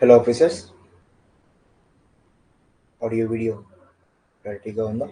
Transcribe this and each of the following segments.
Hello officers, audio video క్లారిటీగా ఉందా?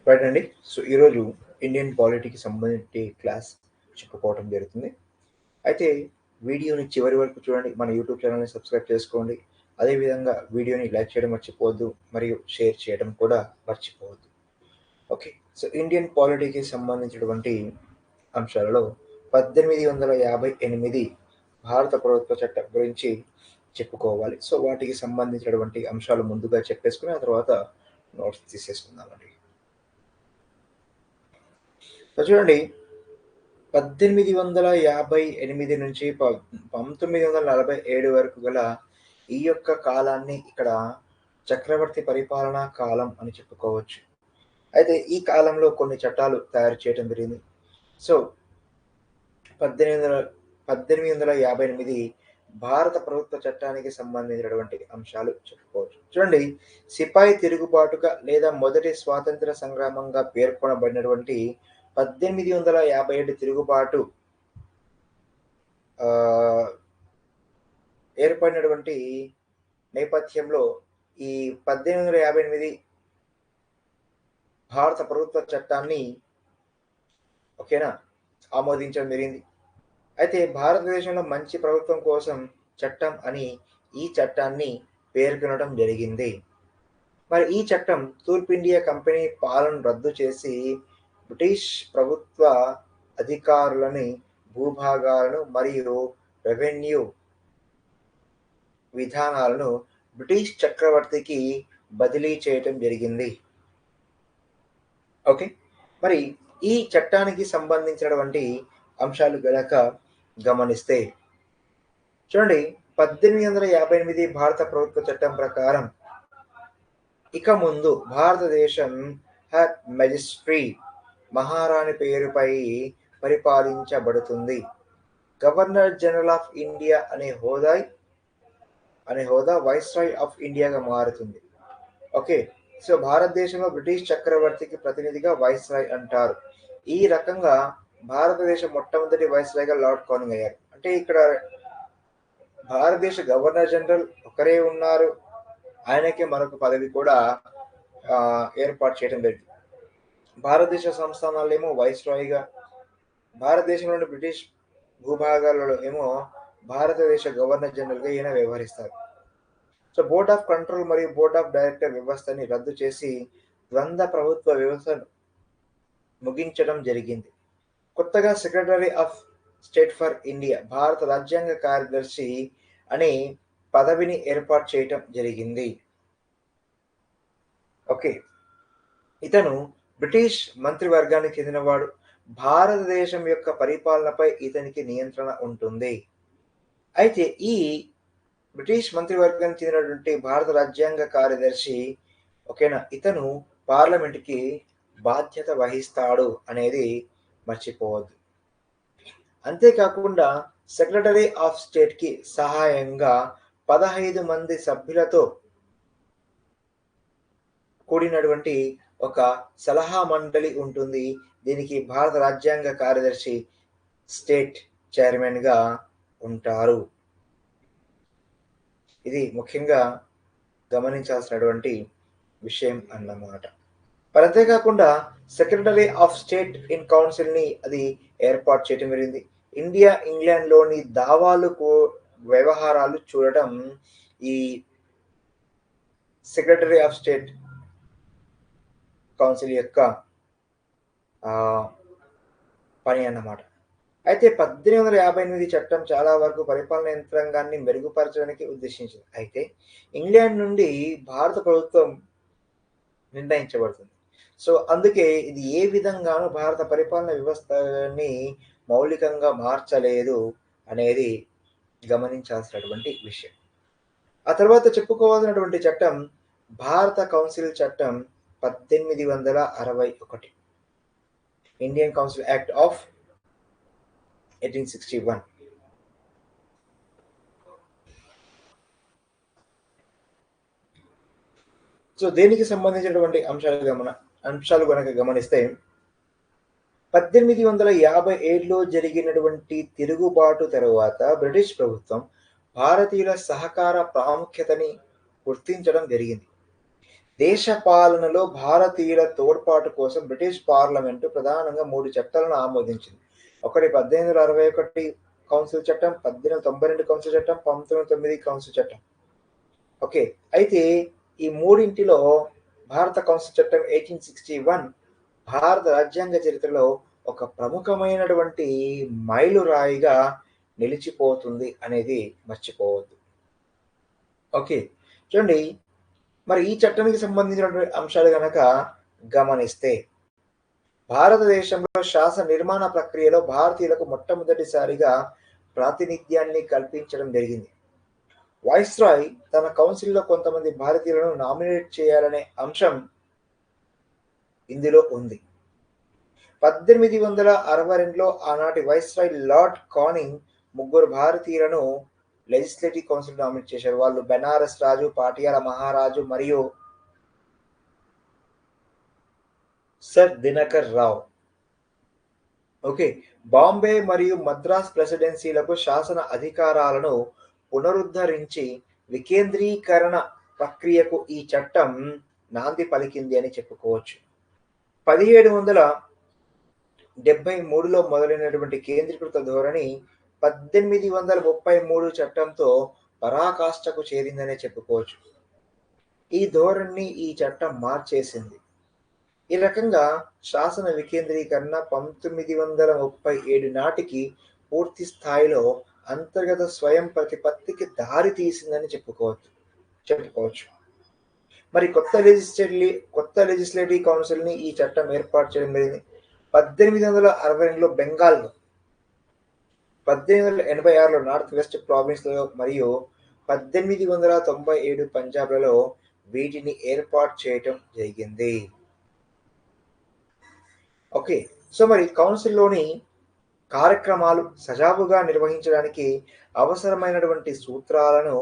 Right అండి. సో ఈరోజు ఇండియన్ పాలిటీకి సంబంధించి క్లాస్ చెప్పుకోవడం జరుగుతుంది. అయితే వీడియోని చివరి వరకు చూడండి. మన యూట్యూబ్ ఛానల్ని సబ్స్క్రైబ్ చేసుకోండి. అదేవిధంగా వీడియోని లైక్ చేయడం మర్చిపోవద్దు, మరియు షేర్ చేయడం కూడా మర్చిపోవద్దు. ఓకే. సో ఇండియన్ పాలిటీకి సంబంధించినటువంటి అంశాలలో 1858 భారత ప్రభుత్వ చట్టం గురించి చెప్పుకోవాలి. సో వాటికి సంబంధించినటువంటి అంశాలు ముందుగా చెప్పేసుకుని ఆ తర్వాత నోట్స్ తీసేసుకుందామండి. సో చూడండి, 1858 నుంచి 1947 వరకు గల ఈ యొక్క కాలాన్ని ఇక్కడ చక్రవర్తి పరిపాలనా కాలం అని చెప్పుకోవచ్చు. అయితే ఈ కాలంలో కొన్ని చట్టాలు తయారు చేయడం జరిగింది. సో 1858 భారత ప్రభుత్వ చట్టానికి సంబంధించినటువంటి అంశాలు చెప్పుకోవచ్చు. చూడండి, సిపాయి తిరుగుబాటుగా లేదా మొదటి స్వాతంత్ర సంగ్రామంగా పేర్కొనబడినటువంటి 1857 తిరుగుబాటు ఏర్పడినటువంటి నేపథ్యంలో ఈ 1858 భారత ప్రభుత్వ చట్టాన్ని ఓకేనా ఆమోదించడం జరిగింది. అయితే భారతదేశంలో మంచి ప్రభుత్వం కోసం చట్టం అని ఈ చట్టాన్ని పేర్కొనడం జరిగింది. మరి ఈ చట్టం తూర్పు ఇండియా కంపెనీ పాలన రద్దు చేసి బ్రిటిష్ ప్రభుత్వ అధికారులని భూభాగాలను మరియు రెవెన్యూ విధానాలను బ్రిటిష్ చక్రవర్తికి బదిలీ చేయటం జరిగింది. ఓకే. మరి ఈ చట్టానికి సంబంధించినటువంటి అంశాలు గనక గమనిస్తే చూడండి, 1858 భారత ప్రభుత్వ చట్టం ప్రకారం ఇక ముందు భారతదేశం హర్ మెజెస్ట్రీ మహారాణి పేరుపై పరిపాలించబడుతుంది. గవర్నర్ జనరల్ ఆఫ్ ఇండియా అనే హోదా వైస్రాయ్ ఆఫ్ ఇండియాగా మారుతుంది. ఓకే. సో భారతదేశంలో బ్రిటిష్ చక్రవర్తికి ప్రతినిధిగా వైస్రాయ్ అంటారు. ఈ రకంగా భారతదేశం మొట్టమొదటి వైస్రాయ్గా లార్డ్ కానింగ్ అయ్యారు. అంటే ఇక్కడ భారతదేశ గవర్నర్ జనరల్ ఒకరే ఉన్నారు, ఆయనకే మరొక పదవి కూడా ఏర్పాటు చేయడం జరిగింది. భారతదేశ సంస్థానాల్లో ఏమో వైస్రాయ్గా, భారతదేశంలోని బ్రిటిష్ భూభాగాలలో ఏమో భారతదేశ గవర్నర్ జనరల్గా ఈయన వ్యవహరిస్తారు. సో బోర్డ్ ఆఫ్ కంట్రోల్ మరియు బోర్డ్ ఆఫ్ డైరెక్టర్ వ్యవస్థని రద్దు చేసి ద్వంద్వ ప్రభుత్వ వ్యవస్థను ముగించడం జరిగింది. కొత్తగా secretary of state for India, భారత రాజ్యాంగ కార్యదర్శి అనే పదవిని ఏర్పాటు చేయటం జరిగింది. ఓకే. ఇతను బ్రిటిష్ మంత్రివర్గానికి చెందినవాడు. భారతదేశం యొక్క పరిపాలనపై ఇతనికి నియంత్రణ ఉంటుంది. అయితే ఈ బ్రిటిష్ మంత్రివర్గానికి చెందినటువంటి భారత రాజ్యాంగ కార్యదర్శి ఓకేనా, ఇతను పార్లమెంటుకి బాధ్యత వహిస్తాడు అనేది మర్చిపోవద్దు. అంతేకాకుండా సెక్రటరీ ఆఫ్ స్టేట్కి సహాయంగా 15 మంది సభ్యులతో కూడినటువంటి ఒక సలహా మండలి ఉంటుంది. దీనికి భారత రాజ్యాంగ కార్యదర్శి స్టేట్ చైర్మన్గా ఉంటారు. ఇది ముఖ్యంగా గమనించాల్సినటువంటి విషయం అన్నమాట. మరి అంతేకాకుండా సెక్రటరీ ఆఫ్ స్టేట్ ఇన్ కౌన్సిల్ని అది ఏర్పాటు చేయడం జరిగింది. ఇండియా ఇంగ్లాండ్లోని దావాలకు వ్యవహారాలు చూడటం ఈ సెక్రటరీ ఆఫ్ స్టేట్ కౌన్సిల్ యొక్క పని అన్నమాట. అయితే 1858 చట్టం చాలా వరకు పరిపాలన యంత్రాంగాన్ని మెరుగుపరచడానికి ఉద్దేశించింది. అయితే ఇంగ్లాండ్ నుండి భారత ప్రభుత్వం నిర్ణయించబడుతుంది. సో అందుకే ఇది ఏ విధంగానూ భారత పరిపాలన వ్యవస్థని మౌలికంగా మార్చలేదు అనేది గమనించాల్సినటువంటి విషయం. ఆ తర్వాత చెప్పుకోవాల్సినటువంటి చట్టం భారత కౌన్సిల్ చట్టం 1861, Indian council act of 1861. So దేనికి సంబంధించినటువంటి అంశాలు గనక గమనిస్తే 1857లో జరిగినటువంటి తిరుగుబాటు తరువాత బ్రిటిష్ ప్రభుత్వం భారతీయుల సహకార ప్రాముఖ్యతని గుర్తించడం జరిగింది. దేశ పాలనలో భారతీయుల తోడ్పాటు కోసం బ్రిటిష్ పార్లమెంటు ప్రధానంగా 3 చట్టాలను ఆమోదించింది. ఒకటి 1861 కౌన్సిల్ చట్టం, 1892 కౌన్సిల్ చట్టం, 1909 కౌన్సిల్ చట్టం. ఓకే. అయితే ఈ మూడింటిలో భారత కౌన్సిల్ చట్టం 1861 భారత రాజ్యాంగ చరిత్రలో ఒక ప్రముఖమైనటువంటి మైలురాయిగా నిలిచిపోతుంది అనేది మర్చిపోవద్దు. ఓకే. చూడండి, మరి ఈ చట్టానికి సంబంధించినటువంటి అంశాలు గనక గమనిస్తే భారతదేశంలో శాసన నిర్మాణ ప్రక్రియలో భారతీయులకు మొట్టమొదటిసారిగా ప్రాతినిధ్యాన్ని కల్పించడం జరిగింది. వైస్రాయ్ తన కౌన్సిల్లో కొంతమంది భారతీయులను నామినేట్ చేయాలనే అంశం ఇందులో ఉంది. 1862లో ఆనాటి వైస్రాయ్ లార్డ్ కానింగ్ 3 భారతీయులను లెజిస్లేటివ్ కౌన్సిల్ నామినేట్ చేశారు. వాళ్ళు బెనారస్ రాజు, పాటియాల మహారాజు మరియు సర్ దినకర్ రావు. ఓకే. బాంబే మరియు మద్రాస్ ప్రెసిడెన్సీలకు శాసన అధికారాలను పునరుద్ధరించి వికేంద్రీకరణ ప్రక్రియకు ఈ చట్టం నాంది పలికింది అని చెప్పుకోవచ్చు. 1773లో మొదలైనటువంటి కేంద్రీకృత ధోరణి 1833 చట్టంతో పరాకాష్ఠకు చేరిందనే చెప్పుకోవచ్చు. ఈ ధోరణిని ఈ చట్టం మార్చేసింది. ఈ రకంగా శాసన వికేంద్రీకరణ 1937 నాటికి పూర్తి స్థాయిలో అంతర్గత స్వయం ప్రతిపత్తికి దారి తీసిందని చెప్పుకోవచ్చు. మరి కొత్త లెజిస్లేటివ్ కౌన్సిల్ని ఈ చట్టం ఏర్పాటు చేయడం జరిగింది. 1862లో బెంగాల్లో, 1886లో నార్త్ వెస్ట్ ప్రావిన్స్లో మరియు 1897 పంజాబ్లలో వీటిని ఏర్పాటు చేయటం జరిగింది. ఓకే. సో మరి కౌన్సిల్లోని కార్యక్రమాలు సజావుగా నిర్వహించడానికి అవసరమైనటువంటి సూత్రాలను,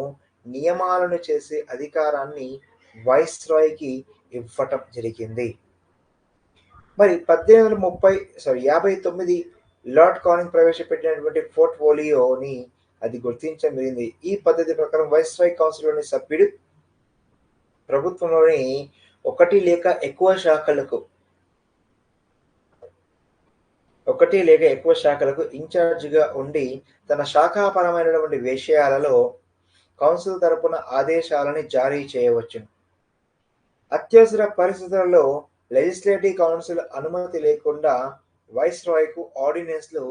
నియమాలను చేసే అధికారాన్ని వైస్రాయ్కి ఇవ్వటం జరిగింది. మరి 59 లార్డ్ కానింగ్ ప్రవేశపెట్టినటువంటి పోర్ట్ఫోలియోని అది గుర్తించడం జరిగింది. ఈ పద్ధతి ప్రకారం వైస్రాయ్ కౌన్సిల్లోని సభ్యుడు ప్రభుత్వంలోని ఒకటి లేక ఎక్కువ శాఖలకు ఇన్ఛార్జిగా ఉండి తన శాఖాపరమైనటువంటి విషయాలలో కౌన్సిల్ తరపున ఆదేశాలని జారీ చేయవచ్చును. అత్యవసర పరిస్థితులలో లెజిస్లేటివ్ కౌన్సిల్ అనుమతి లేకుండా వైస్రాయ్కు ఆర్డినెన్స్లు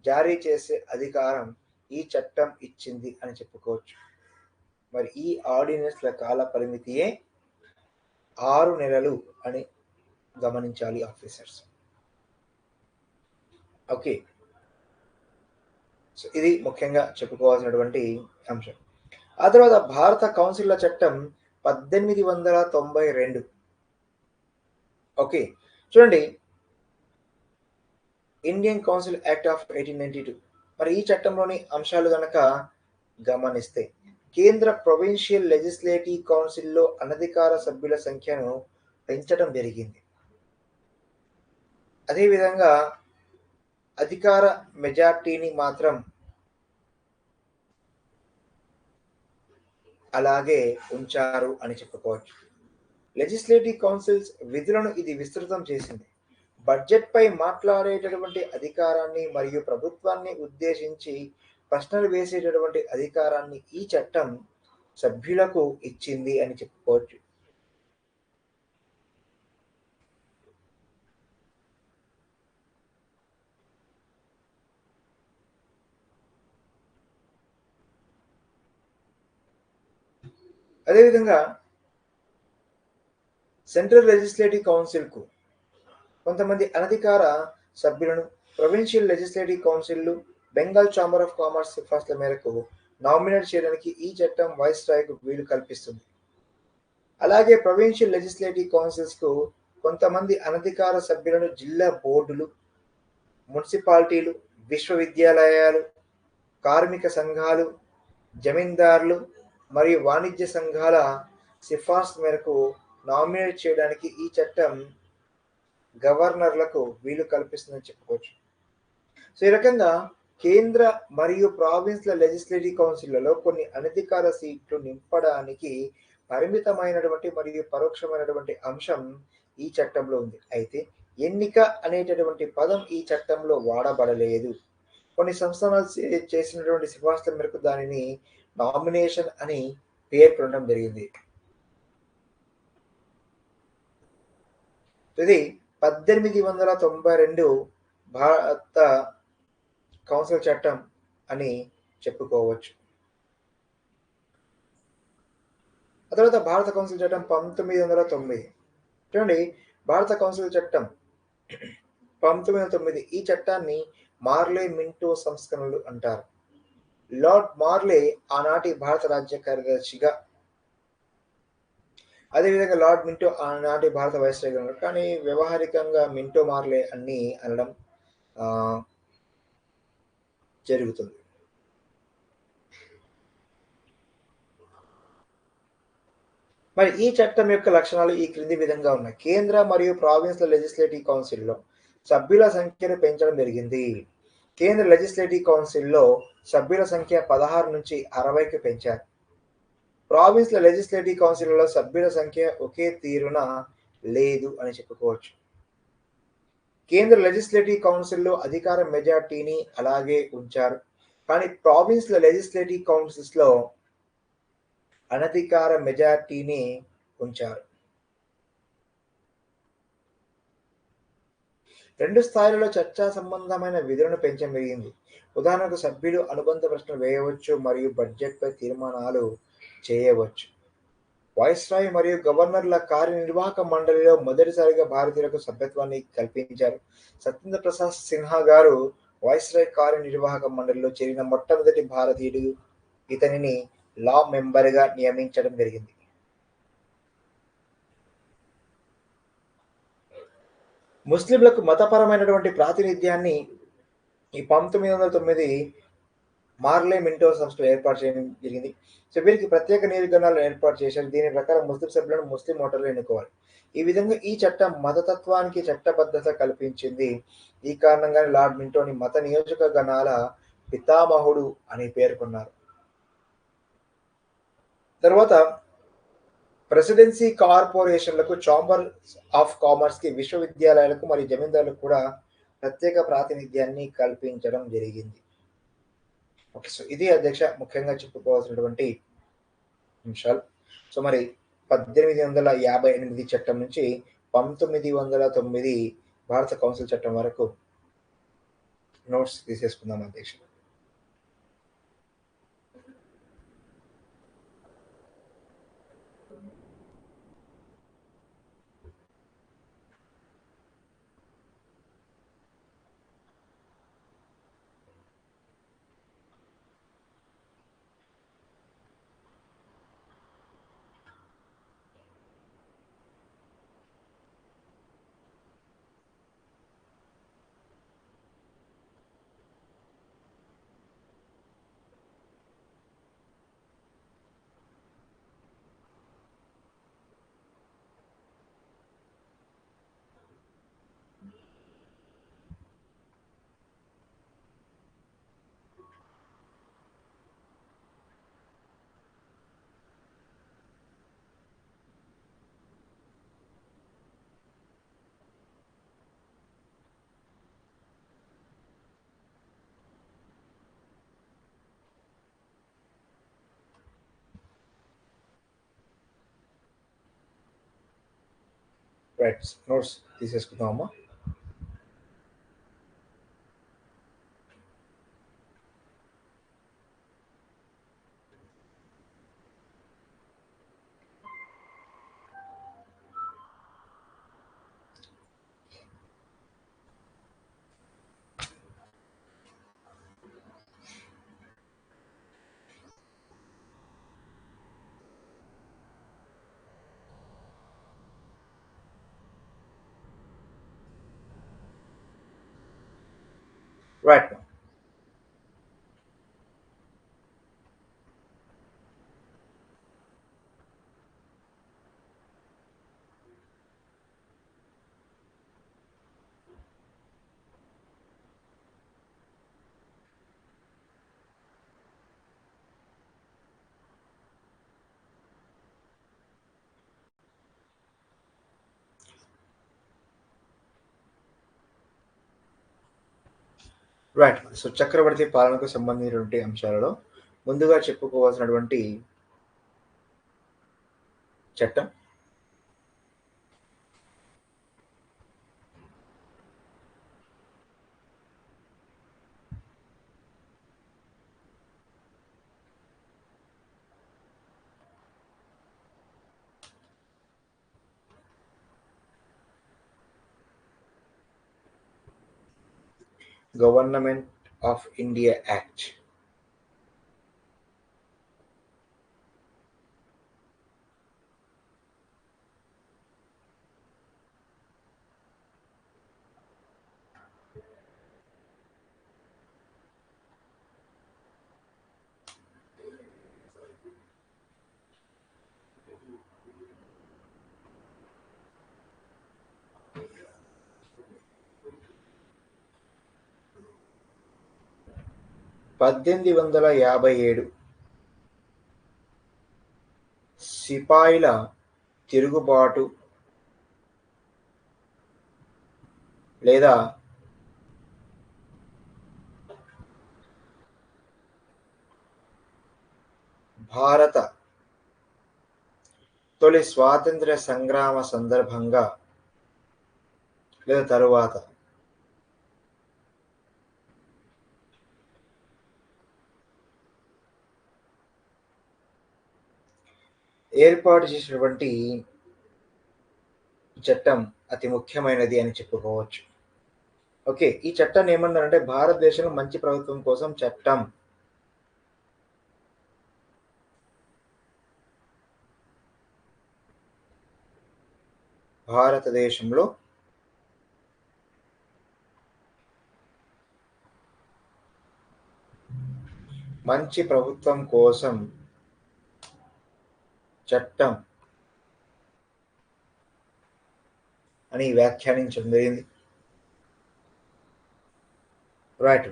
జారీ చేసే అధికారం ఈ చట్టం ఇచ్చింది అని చెప్పుకోవచ్చు. మరి ఈ ఆర్డినెన్స్ల కాల పరిమితియే 6 నెలలు అని గమనించాలి ఆఫీసర్స్. ఓకే. సో ఇది ముఖ్యంగా చెప్పుకోవాల్సినటువంటి అంశం. ఆ తర్వాత భారత కౌన్సిల్ల చట్టం 1892. ఓకే. చూడండి, ఇండియన్ కౌన్సిల్ యాక్ట్ ఆఫ్ 1892. మరి ఈ చట్టంలోని అంశాలు గనక గమనిస్తే కేంద్ర ప్రొవిన్షియల్ లెజిస్లేటివ్ కౌన్సిల్లో అనధికార సభ్యుల సంఖ్యను పెంచడం జరిగింది. అదేవిధంగా అధికార మెజార్టీని మాత్రం అలాగే ఉంచారు అని చెప్పుకోవచ్చు. లెజిస్లేటివ్ కౌన్సిల్స్ విధులను ఇది విస్తృతం చేసింది. బడ్జెట్పై మాట్లాడేటటువంటి అధికారాన్ని మరియు ప్రభుత్వాన్ని ఉద్దేశించి ప్రశ్నలు వేసేటటువంటి అధికారాన్ని ఈ చట్టం సభ్యులకు ఇచ్చింది అని చెప్పుకోవచ్చు. అదేవిధంగా సెంట్రల్ లెజిస్లేటివ్ కౌన్సిల్కు కొంతమంది అనధికార సభ్యులను ప్రొవిన్షియల్ లెజిస్లేటివ్ కౌన్సిల్లు బెంగాల్ ఛాంబర్ ఆఫ్ కామర్స్ సిఫార్సుల మేరకు నామినేట్ చేయడానికి ఈ చట్టం వైస్రాయ్కు వీలు కల్పిస్తుంది. అలాగే ప్రొవిన్షియల్ లెజిస్లేటివ్ కౌన్సిల్స్కు కొంతమంది అనధికార సభ్యులను జిల్లా బోర్డులు, మున్సిపాలిటీలు, విశ్వవిద్యాలయాలు, కార్మిక సంఘాలు, జమీందారులు మరియు వాణిజ్య సంఘాల సిఫార్సు మేరకు నామినేట్ చేయడానికి ఈ చట్టం గవర్నర్లకు వీలు కల్పిస్తుందని చెప్పుకోవచ్చు. సో ఈ రకంగా కేంద్ర మరియు ప్రావిన్స్ల లెజిస్లేటివ్ కౌన్సిల్లలో కొన్ని అనధికార సీట్లు నింపడానికి పరిమితమైనటువంటి మరియు పరోక్షమైనటువంటి అంశం ఈ చట్టంలో ఉంది. అయితే ఎన్నిక అనేటటువంటి పదం ఈ చట్టంలో వాడబడలేదు. కొన్ని సంస్థానాలు చేసినటువంటి సిఫార్సుల మేరకు దానిని నామినేషన్ అని పేర్కొనడం జరిగింది. ఇది 1892 భారత కౌన్సిల్ చట్టం అని చెప్పుకోవచ్చు. ఆ తర్వాత భారత కౌన్సిల్ చట్టం 1909. చూడండి, భారత కౌన్సిల్ చట్టం 1909 ఈ చట్టాన్ని మార్లే మింటో సంస్కరణలు అంటారు. లార్డ్ మార్లే ఆనాటి భారత రాజ్య కార్యదర్శిగా, అదేవిధంగా లార్డ్ మింటో ఆనాటి భారత వైస్రాయ్గా ఉన్నారు. కానీ వ్యవహారికంగా మింటో మార్లే అని అనడం జరుగుతుంది. మరి ఈ చట్టం యొక్క లక్షణాలు ఈ క్రింది విధంగా ఉన్నాయి. కేంద్ర మరియు ప్రావిన్స్ల లెజిస్లేటివ్ కౌన్సిల్లో సభ్యుల సంఖ్యను పెంచడం జరిగింది. కేంద్ర లెజిస్లేటివ్ కౌన్సిల్లో సభ్యుల సంఖ్య 16 నుంచి 60కి పెంచారు. ప్రావిన్స్ల లెజిస్లేటివ్ కౌన్సిల్లో సభ్యుల సంఖ్య ఒకే తీరున లేదు అని చెప్పుకోవచ్చు. కేంద్ర లెజిస్లేటివ్ కౌన్సిల్లో అధికార మెజార్టీని అలాగే ఉంచారు. కానీ ప్రావిన్స్ల లెజిస్లేటివ్ కౌన్సిల్స్లో అనధికార మెజార్టీని ఉంచారు. రెండు స్థాయిలలో చర్చా సంబంధమైన విధులను పెంచడం జరిగింది. ఉదాహరణకు సభ్యులు అనుబంధ ప్రశ్నలు వేయవచ్చు మరియు బడ్జెట్పై తీర్మానాలు చేయవచ్చు. వైస్రాయ్ మరియు గవర్నర్ల కార్యనిర్వాహక మండలిలో మొదటిసారిగా భారతీయులకు సభ్యత్వాన్ని కల్పించారు. సత్యేంద్ర ప్రసాద్ సిన్హా గారు వైస్రాయ్ కార్యనిర్వాహక మండలిలో చేరిన మొట్టమొదటి భారతీయుడు. ఇతనిని లా మెంబర్గా నియమించడం జరిగింది. ముస్లింలకు మతపరమైనటువంటి ప్రాతినిధ్యాన్ని ఈ 1909 మార్లే మింటో సంస్థలు ఏర్పాటు చేయడం జరిగింది. సో వీరికి ప్రత్యేక నియోజకవర్గాలను ఏర్పాటు చేశారు. దీని ప్రకారం ముస్లిం సభ్యులను ముస్లిం ఓటర్లు ఎన్నుకోవాలి. ఈ విధంగా ఈ చట్టం మతతత్వానికి చట్టబద్ధత కల్పించింది. ఈ కారణంగానే లార్డ్ మింటోని మత నియోజకగణాల పితామహుడు అని పేర్కొన్నారు. తర్వాత ప్రెసిడెన్సీ కార్పొరేషన్లకు, ఛాంబర్ ఆఫ్ కామర్స్కి, విశ్వవిద్యాలయాలకు మరియు జమీందారులకు కూడా ప్రత్యేక ప్రాతినిధ్యాన్ని కల్పించడం జరిగింది. ఓకే, సో ఇది అధ్యక్ష ముఖ్యంగా చెప్పుకోవాల్సినటువంటి అంశాలు. సో మరి 1858 చట్టం నుంచి 1909 భారత కౌన్సిల్ చట్టం వరకు నోట్స్ తీసేసుకుందాం అధ్యక్ష. రైట్, నోట్స్ తీసేసుకుందామమ్మా. రైట్. రైట్. సో చక్రవర్తి పాలనకు సంబంధించినటువంటి అంశాలలో ముందుగా చెప్పుకోవాల్సినటువంటి చట్టం గవర్నమెంట్ ఆఫ్ ఇండియా యాక్ట్. పద్దెనిమిది వందల యాభై ఏడు సిపాయిల తిరుగుబాటు లేదా భారత తొలి స్వాతంత్ర్య సంగ్రామ సందర్భంగా లేదా తరువాత ఏర్పాటు చేసినటువంటి చట్టం అతి ముఖ్యమైనది అని చెప్పుకోవచ్చు. ఓకే, ఈ చట్టాన్ని ఏమన్నారంటే భారతదేశంలో మంచి ప్రభుత్వం కోసం చట్టం. భారతదేశంలో మంచి ప్రభుత్వం కోసం చట్టం అని వ్యాఖ్యానించడం జరిగింది. రైట్.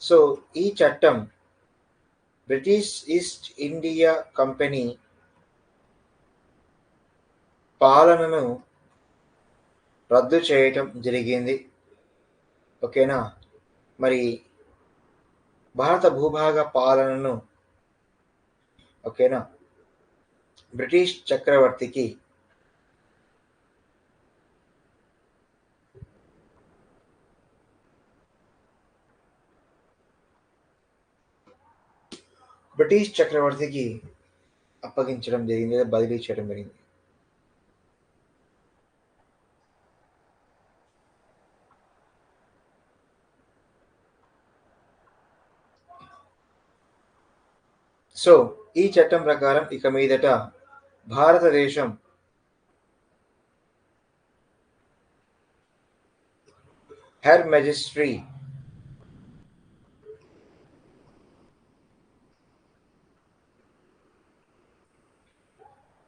సో ఈ చట్టం బ్రిటిష్ ఈస్ట్ ఇండియా కంపెనీ పాలనను రద్దు చేయటం జరిగింది. ఓకేనా. మరి భారత భూభాగ పాలనను ఓకేనా బ్రిటిష్ చక్రవర్తికి అప్పగించడం జరిగింది, బదిలీ చేయడం జరిగింది. సో ఈ చట్టం ప్రకారం ఇక మీదట భారతదేశం హెర్ మెజెస్ట్రీ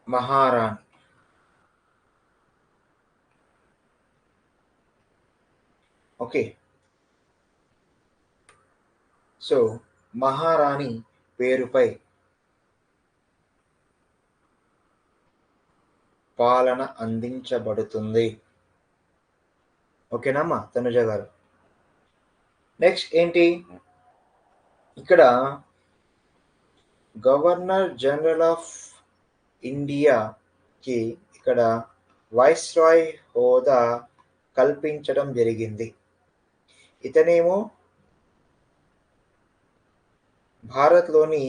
మహారాణి ఓకే. సో మహారాణి పేరుపై పాలన అందించబడుతుంది. ఓకేనమ్మా తనుజ గారు. నెక్స్ట్ ఏంటి, ఇక్కడ గవర్నర్ జనరల్ ఆఫ్ ఇండియాకి ఇక్కడ వైస్రాయ్ హోదా కల్పించడం జరిగింది. ఇతనేమో భారత్లోని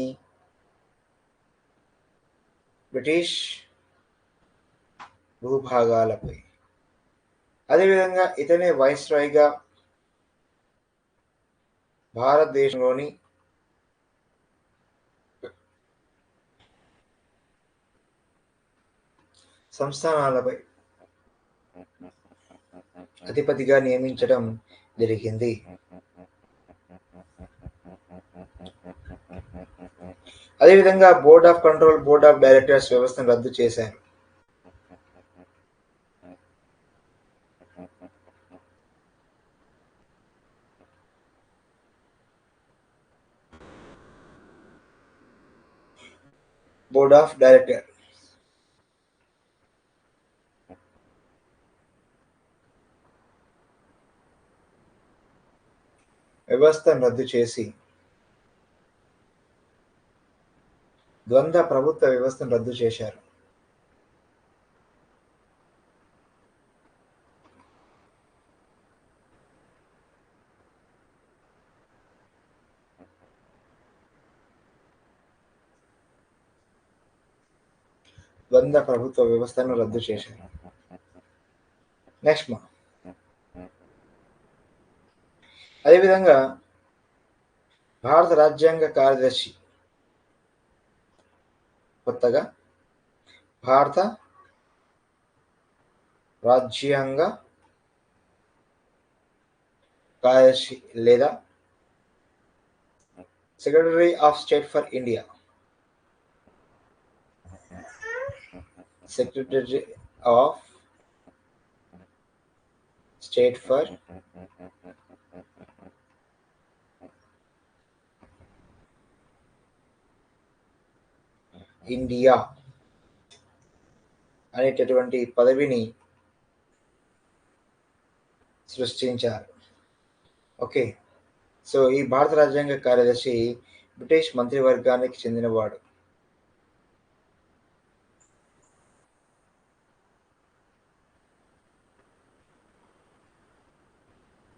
బ్రిటిష్ భూభాగాలపై, అదేవిధంగా ఇతనే వైస్రాయ్గా భారతదేశంలోని సంస్థానాలపై అధిపతిగా నియమించడం జరిగింది. అదేవిధంగా board of control, board of directors వ్యవస్థను రద్దు చేశారు. బోర్డ్ ఆఫ్ డైరెక్టర్ వ్యవస్థను రద్దు చేసి ద్వంద్వ ప్రభుత్వ వ్యవస్థను రద్దు చేశారు. ద్వంద్వ ప్రభుత్వ వ్యవస్థను రద్దు చేశారు. నెక్స్ట్ అదేవిధంగా భారత రాజ్యాంగ కార్యదర్శి కొత్తగా భారత రాజ్యాంగ కార్యదర్శి లేదా secretary of state for India, secretary of state for India అనేటటువంటి పదవిని సృష్టించారు. ఓకే, సో ఈ భారత రాజ్యాంగ కార్యదర్శి బ్రిటిష్ మంత్రివర్గానికి చెందినవాడు.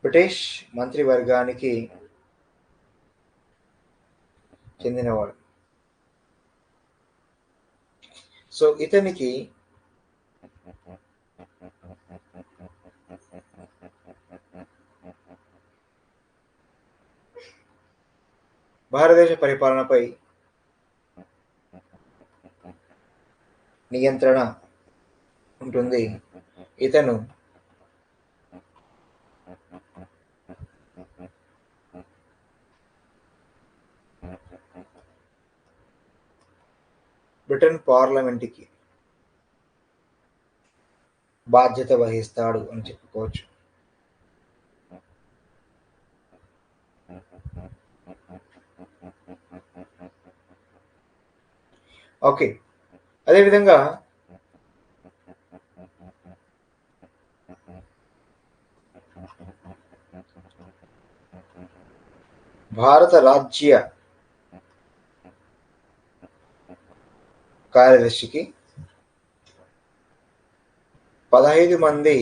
బ్రిటిష్ మంత్రివర్గానికి చెందినవాడు. సో ఇతనికి భారతదేశ పరిపాలనపై నియంత్రణ ఉంటుంది. ఇతను బ్రిటన్ పార్లమెంటుకి బాధ్యత వహిస్తాడు అని చెప్పుకోవచ్చు. ఓకే, అదేవిధంగా భారత రాజ్య కార్యదర్శికి 15 మంది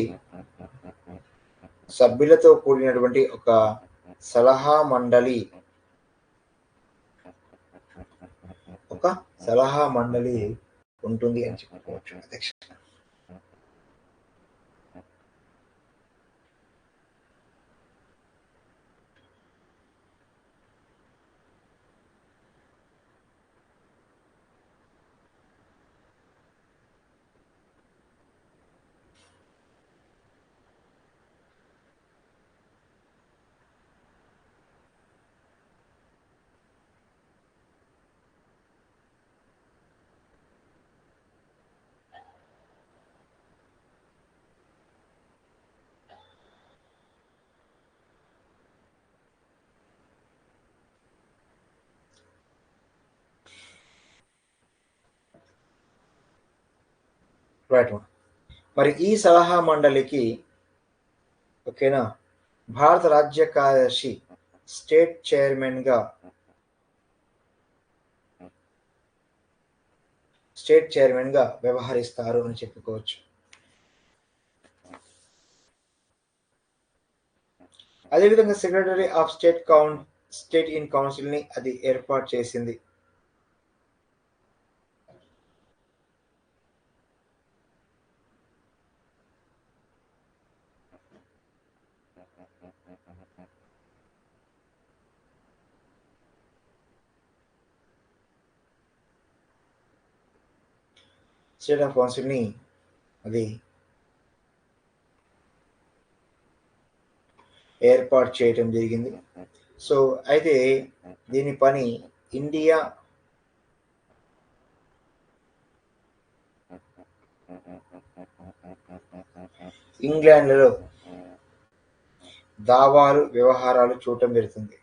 సభ్యులతో కూడినటువంటి ఒక సలహా మండలి ఉంటుంది అని చెప్పుకోవచ్చు. అధ్యక్ష, రైట్. మరి ఈ సలహా మండలికి ఓకేనా భారత రాజ్య కార్యదర్శి స్టేట్ చైర్మన్ గా వ్యవహరిస్తారు అని చెప్పుకోవచ్చు. అదేవిధంగా secretary of state in council ని అది ఏర్పాటు చేసింది. స్టేట్ ఆఫ్ కౌన్సిల్ ని అది ఏర్పాటు చేయటం జరిగింది. సో అయితే దీని పని ఇండియా ఇంగ్లాండ్‌లో దావాలు, వ్యవహారాలు చూడటం జరుగుతుంది.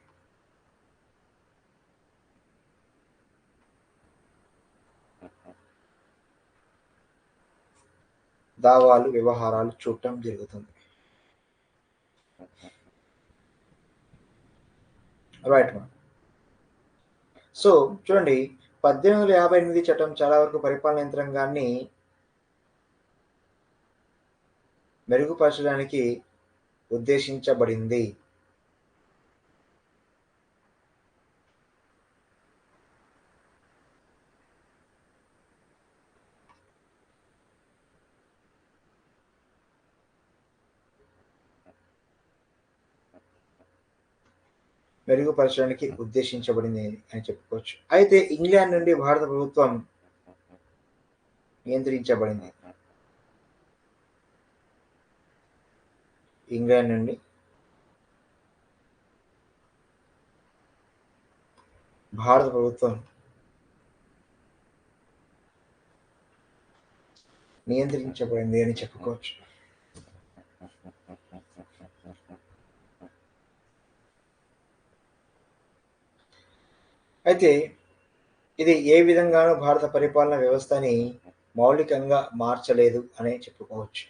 దావాలు, వ్యవహారాలు చూడటం జరుగుతుంది. రైట్ మా. సో చూడండి, 1858 చట్టం చాలా వరకు పరిపాలన యంత్రాంగాన్ని మెరుగుపరచడానికి ఉద్దేశించబడింది. మెరుగుపరచడానికి ఉద్దేశించబడింది అని చెప్పుకోవచ్చు. అయితే ఇంగ్లాండ్ నుండి భారత ప్రభుత్వం నియంత్రించబడింది. ఇంగ్లాండ్ నుండి భారత ప్రభుత్వం నియంత్రించబడింది అని చెప్పుకోవచ్చు. అయితే ఇది ఏ విధంగానూ భారత పరిపాలన వ్యవస్థని మౌలికంగా మార్చలేదు అని చెప్పుకోవచ్చు.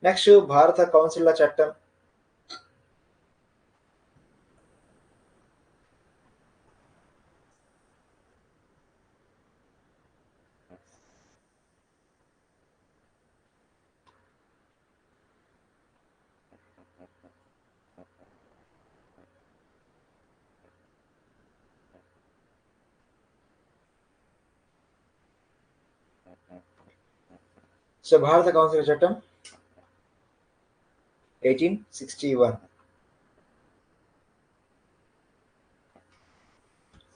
నెక్స్ట్ భారత కౌన్సిల్ల చట్టం. సో భారత కౌన్సిల్ చట్టం 1861.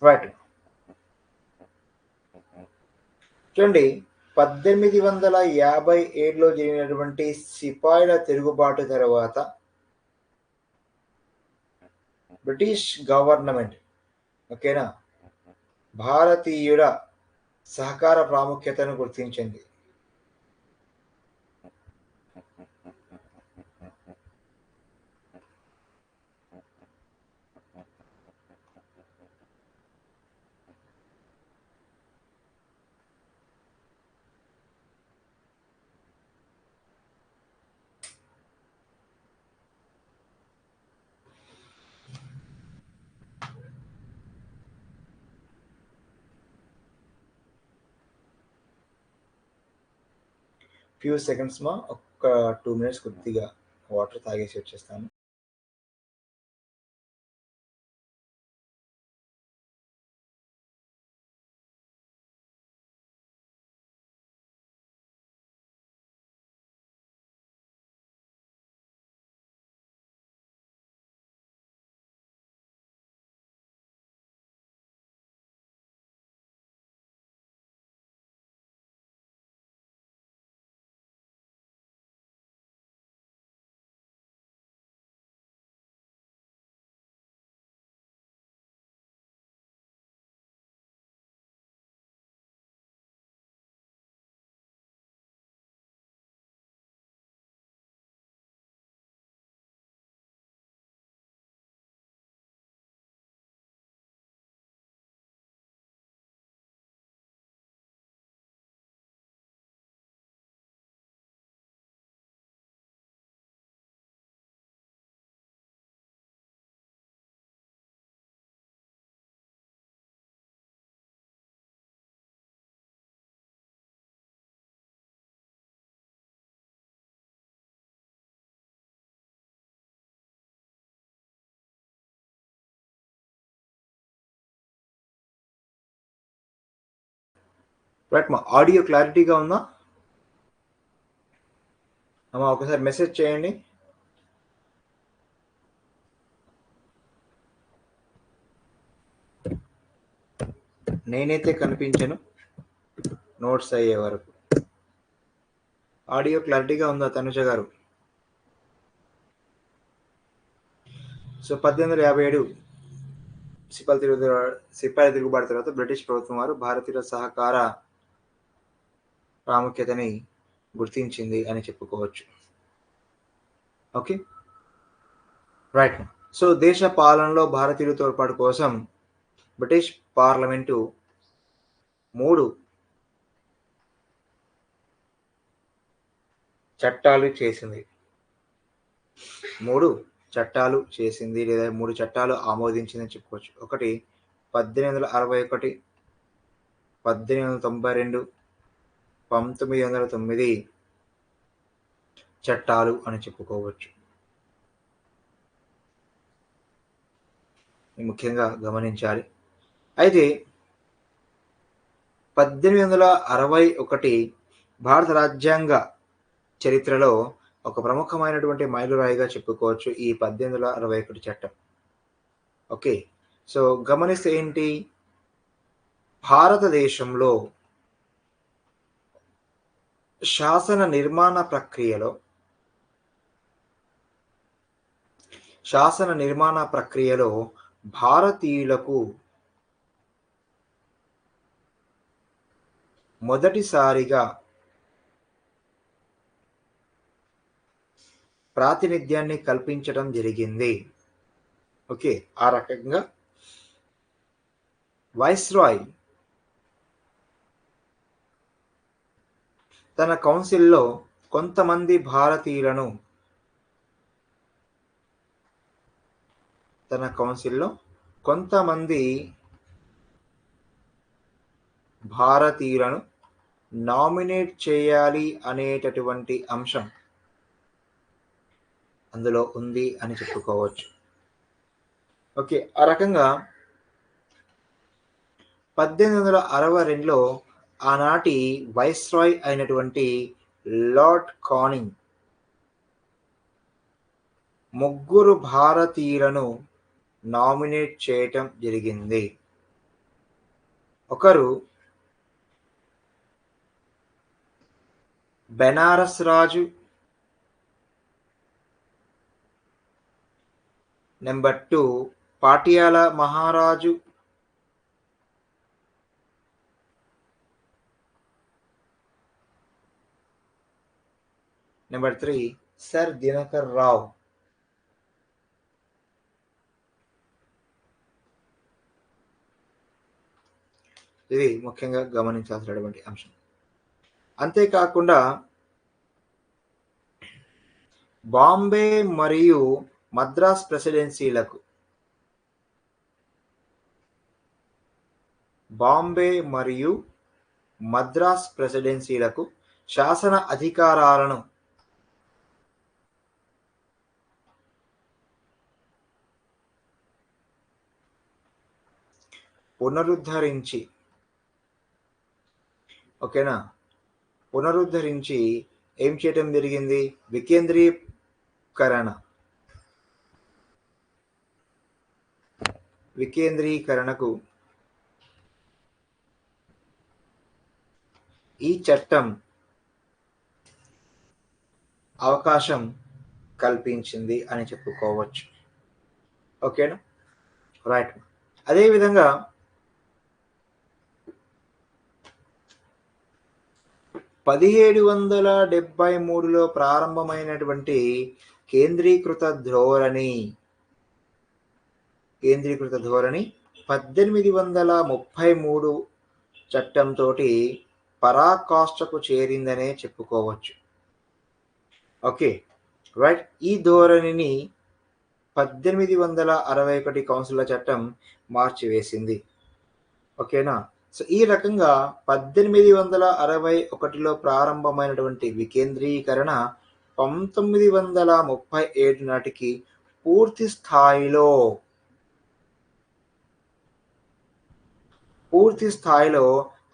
రైట్. చూడండి, 1857లో జరిగినటువంటి సిపాయిల తిరుగుబాటు తర్వాత బ్రిటిష్ గవర్నమెంట్ ఓకేనా భారతీయుల సహకార ప్రాముఖ్యతను గుర్తించింది. ఫ్యూ సెకండ్స్ మా, ఒక్క 2 minutes కొద్దిగా వాటర్ తాగేసి వచ్చేస్తాను. రైట్ మా, ఆడియో క్లారిటీగా ఉందా అమ్మా? ఒకసారి మెసేజ్ చేయండి. నేనైతే కనిపించను నోట్స్ అయ్యే వరకు. ఆడియో క్లారిటీగా ఉందా తనుజ గారు? సో 1857 సిపాయిల తిరుగుబాటు తర్వాత బ్రిటిష్ ప్రభుత్వం వారు భారతీయుల సహకార ప్రాముఖ్యతని గుర్తించింది అని చెప్పుకోవచ్చు. Okay, right. సో దేశ పాలనలో భారతీయుల తోడ్పాటు కోసం బ్రిటిష్ పార్లమెంటు 3 చట్టాలు చేసింది. 3 చట్టాలు చేసింది లేదా 3 చట్టాలు ఆమోదించిందని చెప్పుకోవచ్చు. ఒకటి 1861, 1892, 1909 చట్టాలు అని చెప్పుకోవచ్చు. ముఖ్యంగా గమనించాలి. అయితే 1861 భారత రాజ్యాంగ చరిత్రలో ఒక ప్రముఖమైనటువంటి మైలురాయిగా చెప్పుకోవచ్చు ఈ 1861 చట్టం. ఓకే. సో గమనిస్తే ఏంటి? భారతదేశంలో శాసన నిర్మాణ ప్రక్రియలో భారతీయులకు మొదటిసారిగా ప్రాతినిధ్యాన్ని కల్పించడం జరిగింది. ఓకే, ఆ రకంగా వైస్రాయ్ తన కౌన్సిల్లో కొంతమంది భారతీయులను నామినేట్ చేయాలి అనేటటువంటి అంశం అందులో ఉంది అని చెప్పుకోవచ్చు. ఓకే, ఆ రకంగా 1862లో ఆనాటి వైస్రాయ్ అయినటువంటి లార్డ్ కానింగ్ 3 భారతీయులను నామినేట్ చేయటం జరిగింది. ఒకరు బెనారస్ రాజు, నెంబర్ 2 పాటియాలా మహారాజు, నెంబర్ 3 సర్ దినకర్ రావ్. ఇది ముఖ్యంగా గమనించాల్సినటువంటి అంశం. అంతేకాకుండా బాంబే మరియు మద్రాస్ ప్రెసిడెన్సీలకు శాసన అధికారాలను పునరుద్ధరించి ఏం చేయటం జరిగింది? వికేంద్రీకరణకు ఈ చట్టం అవకాశం కల్పించింది అని చెప్పుకోవచ్చు. ఓకేనా, రైట్. అదేవిధంగా 1773లో ప్రారంభమైనటువంటి కేంద్రీకృత ధోరణి 1833 చట్టంతో పరాకాష్ఠకు చేరిందనే చెప్పుకోవచ్చు. Okay, right. ఈ ధోరణిని 1861 కౌన్సిల్ల చట్టం మార్చివేసింది. ఓకేనా. సో ఈ రకంగా 1861లో ప్రారంభమైనటువంటి వికేంద్రీకరణ 1937 నాటికి పూర్తి స్థాయిలో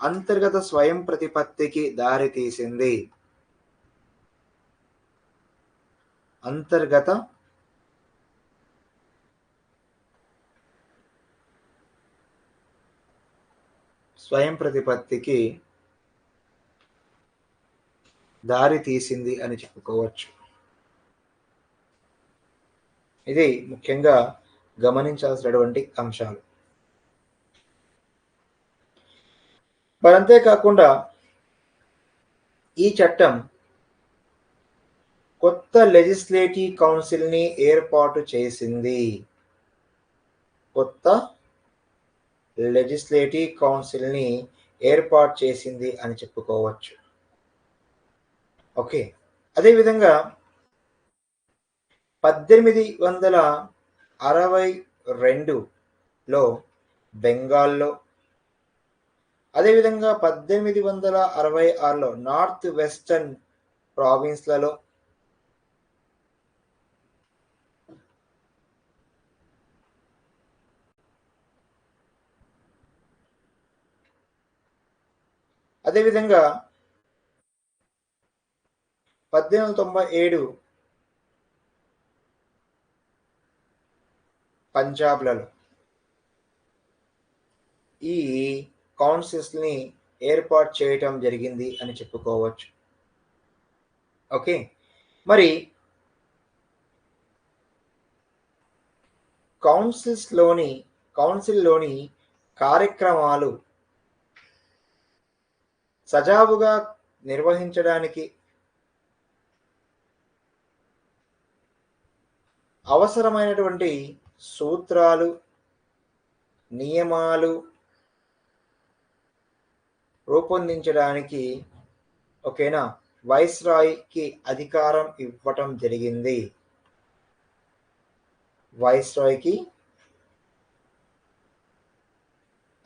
అంతర్గత స్వయం ప్రతిపత్తికి దారితీసింది. అంతర్గత స్వయం ప్రతిపత్తికి దారితీసింది అని చెప్పుకోవచ్చు. ఇది ముఖ్యంగా గమనించాల్సినటువంటి అంశాలు. మరి అంతేకాకుండా ఈ చట్టం కొత్త లెజిస్లేటివ్ కౌన్సిల్ని ఏర్పాటు చేసింది? కొత్త లెజిస్లేటివ్ కౌన్సిల్ని ఏర్పాటు చేసింది అని చెప్పుకోవచ్చు. ఓకే. అదేవిధంగా 1862లో బెంగాల్లో, అదేవిధంగా 1866లో నార్త్ వెస్టర్న్ ప్రావిన్స్‌లలో, అదేవిధంగా 1897 పంజాబ్‌లలో ఈ కౌన్సిల్స్‌ని ఏర్పాటు చేయటం జరిగింది అని చెప్పుకోవచ్చు. ఓకే. మరి కౌన్సిల్‌లోని కార్యక్రమాలు సజావుగా నిర్వహించడానికి అవసరమైనటువంటి సూత్రాలు, నియమాలు రూపొందించడానికి ఓకేనా వైస్రాయ్‌కి అధికారం ఇవ్వటం జరిగింది. వైస్రాయ్‌కి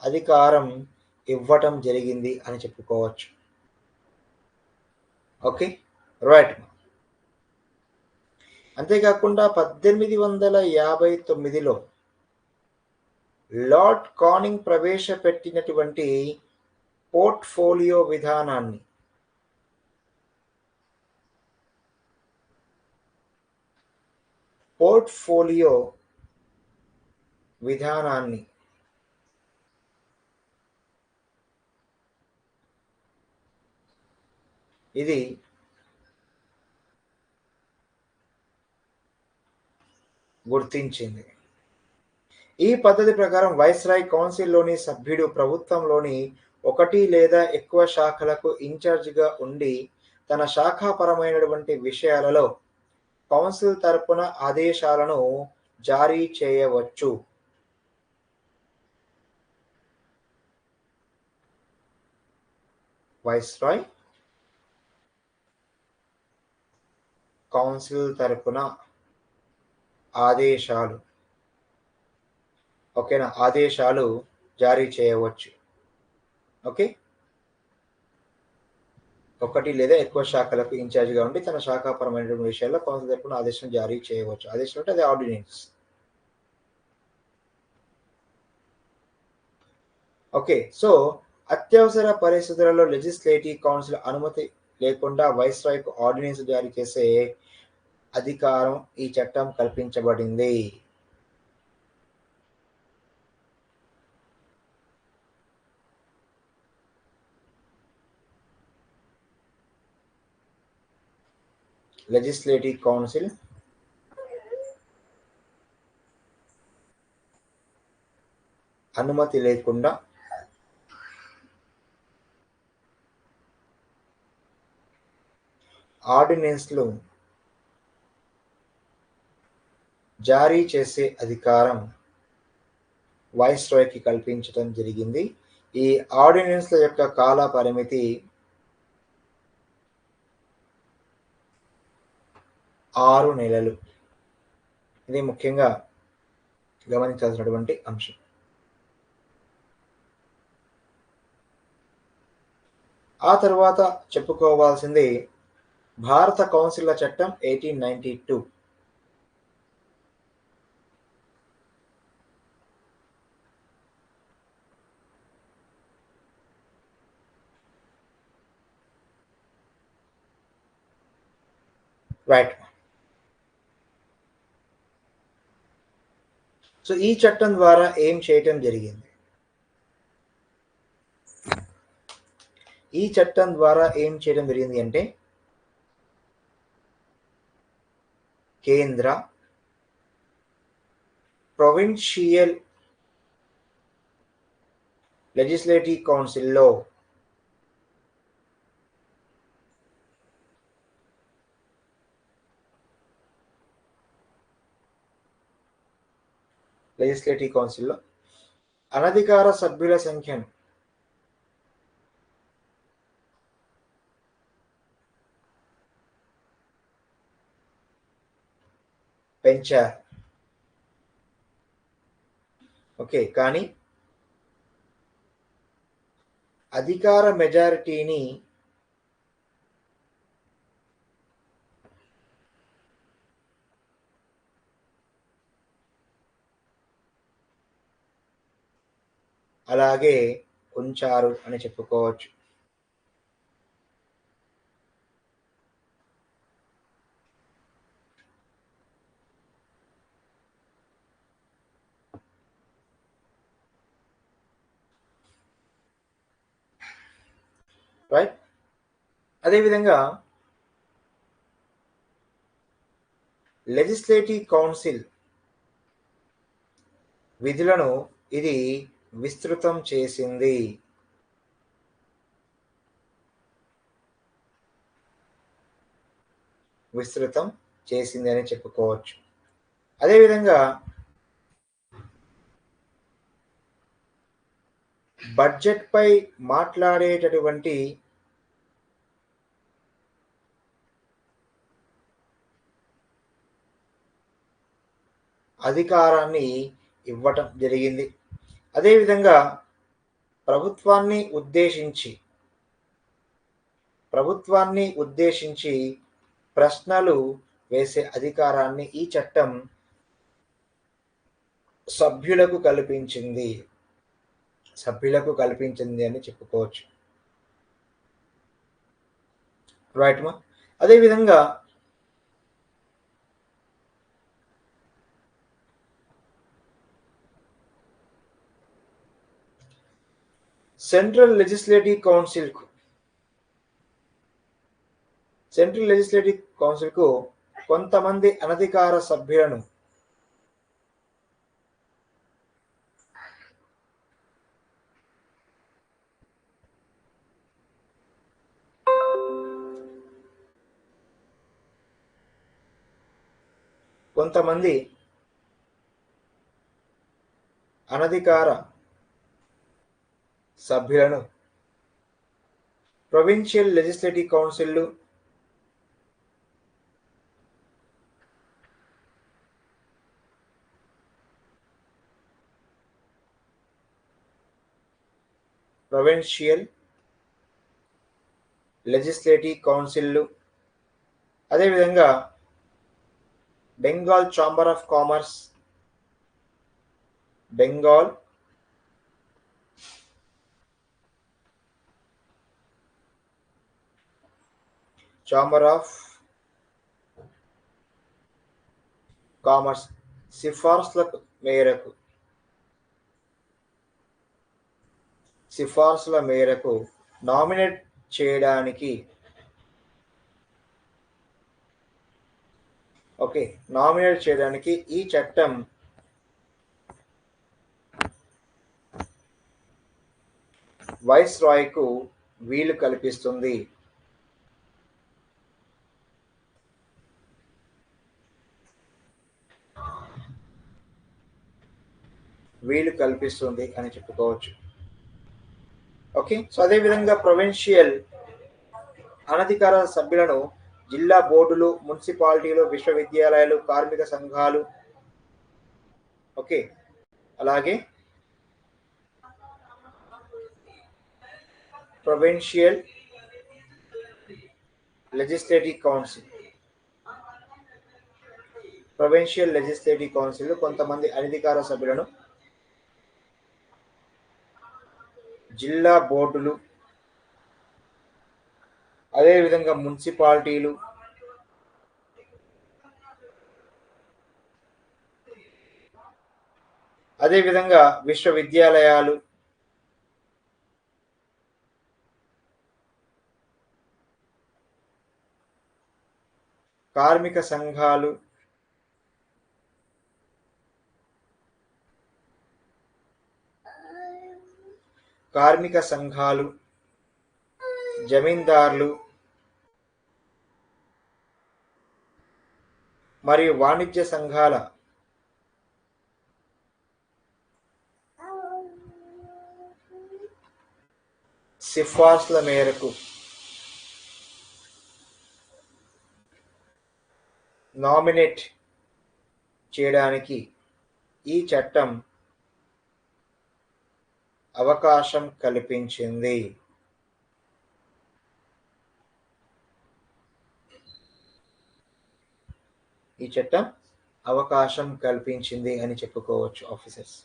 అధికారం ఇవ్వటం జరిగింది అని చెప్పుకోవచ్చు. ఓకే. రైట్. అంతేకాకుండా 1859లో లార్డ్ కానింగ్ ప్రవేశపెట్టినటువంటి పోర్ట్‌ఫోలియో విధానాన్ని పోర్ట్‌ఫోలియో విధానాన్ని ఇది గుర్తించింది. ఈ పద్ధతి ప్రకారం వైస్రాయ్ కౌన్సిల్‌లోని సభ్యుడు ప్రభుత్వంలోని ఒకటి లేదా ఎక్కువ శాఖలకు ఇన్ఛార్జిగా ఉండి తన శాఖాపరమైనటువంటి విషయాలలో కౌన్సిల్ తరపున ఆదేశాలను జారీ చేయవచ్చు. వైస్రాయ్ కౌన్సిల్ తరపున ఆదేశాలు ఓకేనా ఆదేశాలు జారీ చేయవచ్చు. ఓకే. ఒకటి లేదా ఎక్కువ శాఖలకు ఇన్ఛార్జిగా ఉండి తన శాఖాపరమైనటువంటి విషయాల్లో కౌన్సిల్ తరపున ఆదేశం జారీ చేయవచ్చు. ఆదేశం అంటే అది ఆర్డినెన్స్. ఓకే. సో అత్యవసర పరిస్థితులలో లెజిస్లేటివ్ కౌన్సిల్ అనుమతి లేకుండా వైస్రాయ్‌కు ఆర్డినెన్స్ జారీ చేసే అధికారం ఈ చట్టం కల్పించబడింది. లెజిస్లేటివ్ కౌన్సిల్ అనుమతి లేకుండా ఆర్డినెన్స్‌లు జారీ చేసే అధికారం వైస్రాయ్‌కి కల్పించడం జరిగింది. ఈ ఆర్డినెన్స్‌ల యొక్క కాల పరిమితి 6 నెలలు. ఇది ముఖ్యంగా గమనించాల్సినటువంటి అంశం. ఆ తర్వాత చెప్పుకోవాల్సింది భారత కౌన్సిల్ల చట్టం 1892. రైట్. సో ఈ చట్టం ద్వారా ఏం చేయటం జరిగింది? ఈ చట్టం ద్వారా ఏం చేయడం జరిగింది అంటే కేంద్ర, ప్రొవిన్షియల్ లెజిస్లేటివ్ కౌన్సిల్‌లో లెజిస్లేటివ్ కౌన్సిల్లో అనధికార సభ్యుల సంఖ్యను పెంచారు. ఓకే, కానీ అధికార మెజారిటీని అలాగే ఉంచారు అని చెప్పుకోవచ్చు. రైట్. అదేవిధంగా లెజిస్లేటివ్ కౌన్సిల్ విధులను ఇది విస్తృతం చేసింది. విస్తృతం చేసింది అని చెప్పుకోవచ్చు. అదేవిధంగా బడ్జెట్ పై మాట్లాడేటటువంటి అధికారాన్ని ఇవ్వటం జరిగింది. అదేవిధంగా ప్రభుత్వాన్ని ఉద్దేశించి ప్రశ్నలు వేసే అధికారాన్ని ఈ చట్టం సభ్యులకు కల్పించింది అని చెప్పుకోవచ్చు. రైట్ మా. అదేవిధంగా సెంట్రల్ లెజిస్లేటివ్ కౌన్సిల్కు కొంతమంది అనధికార సభ్యులను ప్రొవిన్షియల్ లెజిస్లేటివ్ కౌన్సిల్ అదేవిధంగా Bengal chamber of commerce, Bengal chamber of commerce సిఫార్సుల మేరకు నామినేట్ చేయడానికి ఈ చట్టం వైస్ రాయ్కు వీలు కల్పిస్తుంది. అని చెప్పుకోవచ్చు. ఓకే. సో అదేవిధంగా ప్రొవిన్షియల్ అనధికార సభ్యులను జిల్లా బోర్డులు, మున్సిపాలిటీలు, విశ్వవిద్యాలయాలు, కార్మిక సంఘాలు, ఓకే, అలాగే ప్రొవిన్షియల్ లెజిస్లేటివ్ కౌన్సిల్ కొంతమంది అనధికార సభ్యులను జిల్లా బోర్డులు, అదేవిధంగా మున్సిపాలిటీలు, అదేవిధంగా విశ్వవిద్యాలయాలు, కార్మిక సంఘాలు, జమీందార్లు మరియు వాణిజ్య సంఘాల సిఫార్సుల మేరకు నామినేట్ చేయడానికి ఈ చట్టం అవకాశం కల్పించింది. ఈ చట్టం అవకాశం కల్పించింది అని చెప్పుకోవచ్చు ఆఫీసర్స్.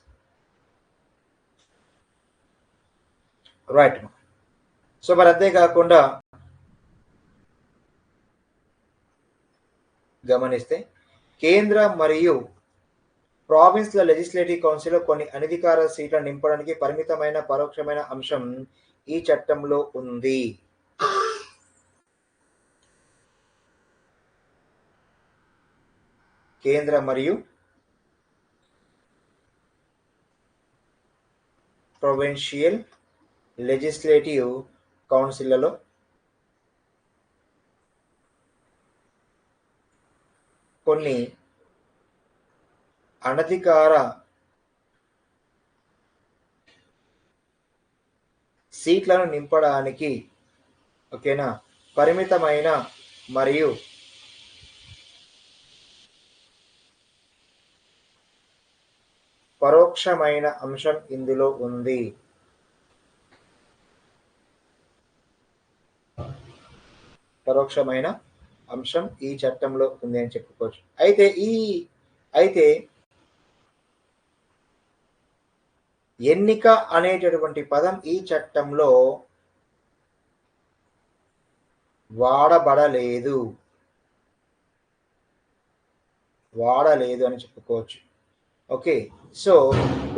రైట్. సో మరి అంతేకాకుండా గమనిస్తే కేంద్ర మరియు ప్రావిన్స్ల లెజిస్లేటివ్ కౌన్సిల్లో కొన్ని అనధికార సీట్లను నింపడానికి పరిమితమైన పరోక్షమైన అంశం ఈ చట్టంలో ఉంది. కేంద్ర మరియు ప్రొవిన్షియల్ లెజిస్లేటివ్ కౌన్సిల్లలో కొన్ని అనధికార సీట్లను నింపడానికి ఓకేనా పరిమితమైన మరియు పరోక్షమైన అంశం ఇందులో ఉంది. పరోక్షమైన అంశం ఈ చట్టంలో ఉంది అని చెప్పుకోవచ్చు. అయితే ఎన్నిక అనేటటువంటి పదం ఈ చట్టంలో వాడలేదు అని చెప్పుకోవచ్చు. ఓకే, సో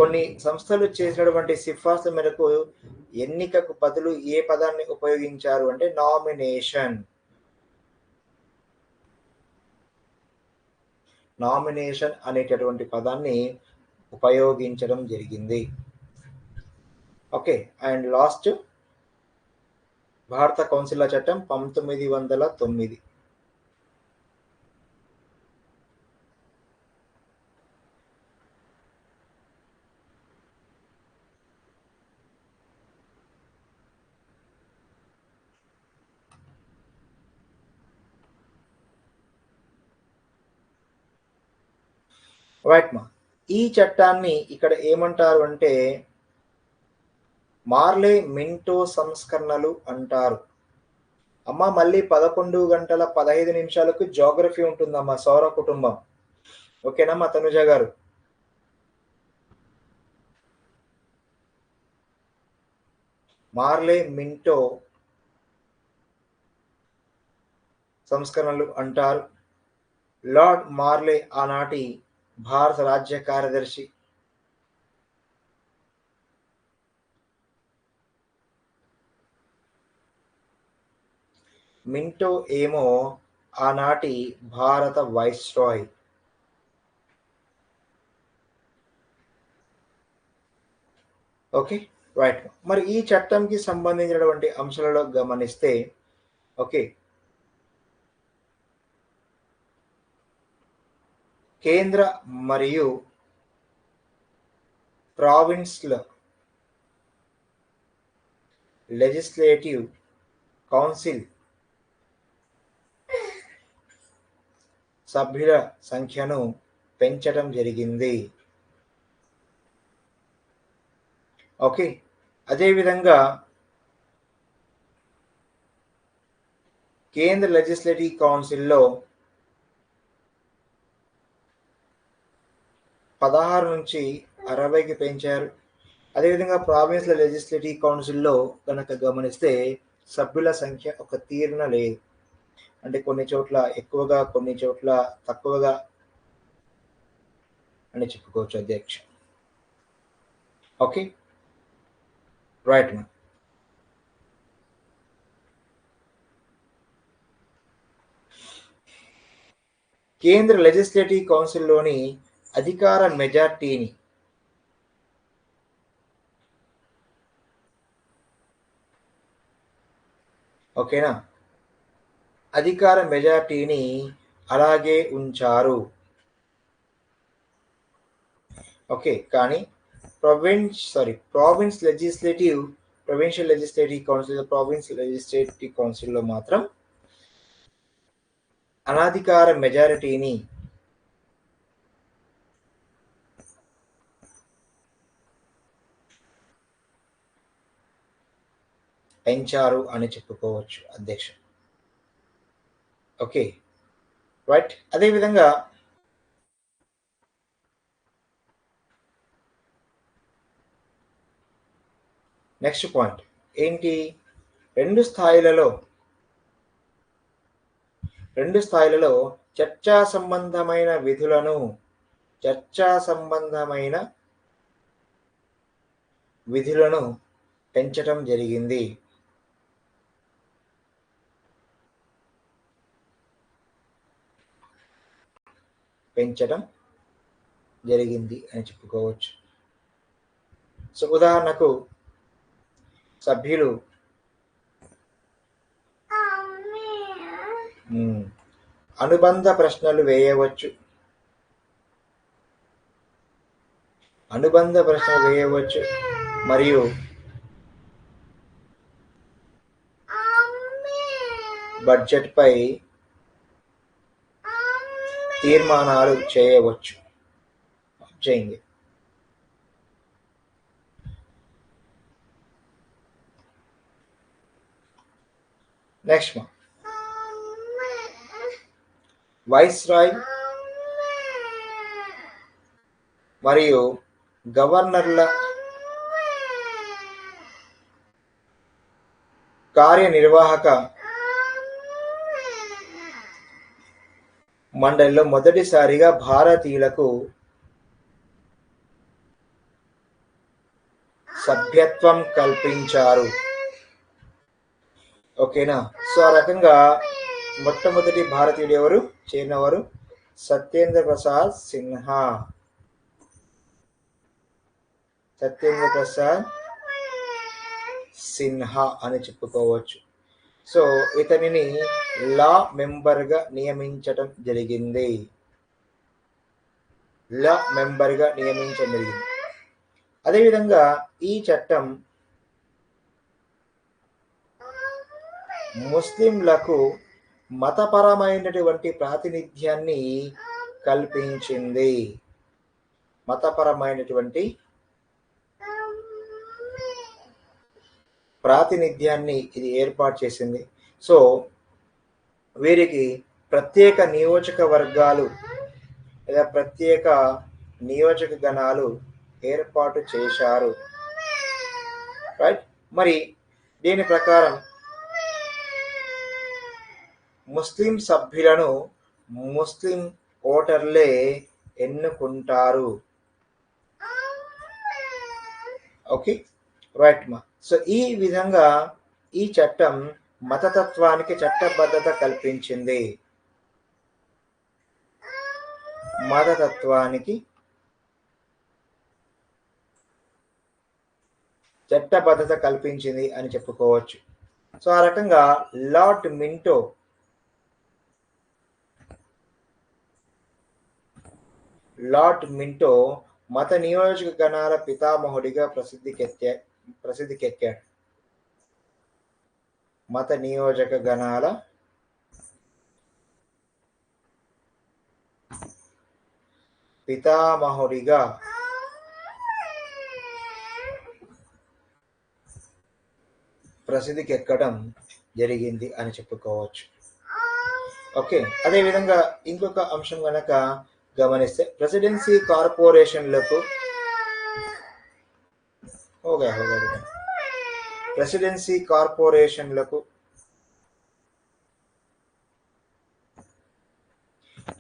కొన్ని సంస్థలు చేసినటువంటి సిఫార్సు మేరకు ఎన్నికకు బదులు ఏ పదాన్ని ఉపయోగించారు అంటే నామినేషన్ అనేటటువంటి పదాన్ని ఉపయోగించడం జరిగింది. ఓకే, అండ్ లాస్ట్ భారత కౌన్సిల్ల చట్టం 1909. రైట్ మా, ఈ చట్టాన్ని ఇక్కడ ఏమంటారు అంటే మార్లే మింటో సంస్కరణలు అంటారు. అమ్మ మళ్ళీ 11:15 జోగ్రఫీ ఉంటుందమ్మా, సౌర కుటుంబం. ఓకేనమ్మా తనుజ గారు? మార్లే మింటో సంస్కరణలు అంటారు. లార్డ్ మార్లే ఆనాటి భారత రాజ్య కార్యదర్శి. మింటో ఏమో ఆనాటి భారత వైస్రాయ్. Okay right. మరి ఈ చట్టంకి సంబంధించినటువంటి అంశాలలో గమనిస్తే ఓకే కేంద్ర మరియు ప్రావిన్స్ల లెజిస్లేటివ్ కౌన్సిల్ సభ్యుల సంఖ్యను పెంచడం జరిగింది. ఓకే, అదేవిధంగా కేంద్ర లెజిస్లేటివ్ కౌన్సిల్లో 16 నుంచి 60కి పెంచారు. అదేవిధంగా ప్రావిన్స్ల లెజిస్లేటివ్ కౌన్సిల్లో కనుక గమనిస్తే సభ్యుల సంఖ్య ఒక తీరున లేదు. అంటే కొన్ని చోట్ల ఎక్కువగా, కొన్ని చోట్ల తక్కువగా అని చెప్పుకోవచ్చు అధ్యక్ష. ఓకే రైట్ మా. కేంద్ర లెజిస్లేటివ్ కౌన్సిల్లోని అధికార మెజార్టీని ఓకేనా అధికార మెజార్టీని అలాగే ఉంచారు. ఓకే, కానీ province legislative provincial legislative council, province legislative కౌన్సిల్లో మాత్రం అనాధికార మెజారిటీని పెంచారు అని చెప్పుకోవచ్చు అధ్యక్ష. Okay right. అదేవిధంగా నెక్స్ట్ పాయింట్ ఏంటి, రెండు స్థాయిలలో చర్చా సంబంధమైన విధులను పెంచటం జరిగింది. అని చెప్పుకోవచ్చు. సో ఉదాహరణకు సభ్యులు అనుబంధ ప్రశ్నలు వేయవచ్చు, మరియు బడ్జెట్ పై తీర్మానాలు చేయవచ్చు. చేయండి. నెక్స్ట్ వైస్రాయ్ మరియు గవర్నర్ల కార్యనిర్వాహక మండలిలో మొదటిసారిగా భారతీయులకు సభ్యత్వం కల్పించారు. ఓకేనా. సో ఆ రకంగా మొట్టమొదటి భారతీయుడు ఎవరు చేరినవారు? సత్యేంద్ర ప్రసాద్ సిన్హా అని చెప్పుకోవచ్చు. సో ఇతనిని లా మెంబర్గా నియమించటం జరిగింది. అదేవిధంగా ఈ చట్టం ముస్లింలకు మతపరమైనటువంటి ప్రాతినిధ్యాన్ని కల్పించింది. ఇది ఏర్పాటు చేసింది. సో వీరికి ప్రత్యేక నియోజకవర్గాలు లేదా ప్రత్యేక నియోజక గణాలు ఏర్పాటు చేశారు. రైట్. మరి దీని ప్రకారం ముస్లిం సభ్యులను ముస్లిం ఓటర్లే ఎన్నుకుంటారు. ఓకే రైట్ మా. సో ఈ విధంగా ఈ చట్టం మతతత్వానికి చట్టబద్ధత కల్పించింది. అని చెప్పుకోవచ్చు. సో ఆ రకంగా లార్డ్ మింటో మత నియోజక గణాల పితామహుడిగా ప్రసిద్ధికెక్కాడు. మత నియోజక గణాల పితామహుడిగా ప్రసిద్ధికెక్కడం జరిగింది అని చెప్పుకోవచ్చు. ఓకే. అదేవిధంగా ఇంకొక అంశం కనుక గమనిస్తే ప్రెసిడెన్సీ కార్పొరేషన్లకు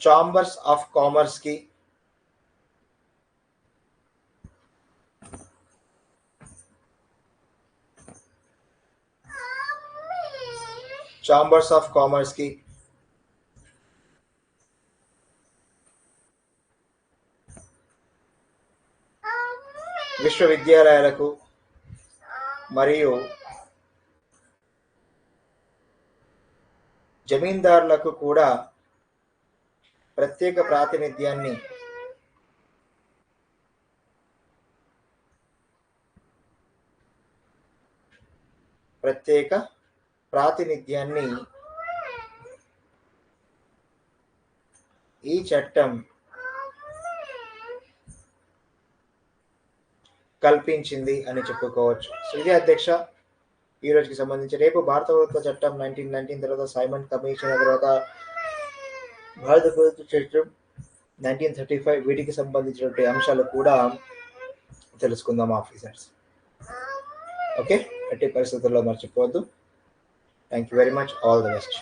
ఛాంబర్స్ ఆఫ్ కామర్స్ కి విశ్వవిద్యాలయాలకు మరియు జమీందారులకు కూడా ప్రత్యేక ప్రాతినిధ్యాన్ని ప్రత్యేక ప్రాతినిధ్యాన్ని ఈ చట్టం కల్పించింది అని చెప్పుకోవచ్చు. సో ఇది అధ్యక్ష ఈ రోజుకి సంబంధించి. రేపు భారత ప్రభుత్వ చట్టం 1919 తర్వాత సైమన్ కమిషన్ తర్వాత భారత ప్రభుత్వ చట్టం 1935 వీటికి సంబంధించినటువంటి అంశాలు కూడా తెలుసుకుందాం ఆఫీసర్స్. ఓకే, ఎట్టి పరిస్థితుల్లో మర్చిపోవద్దు. Thank you very much. All the best.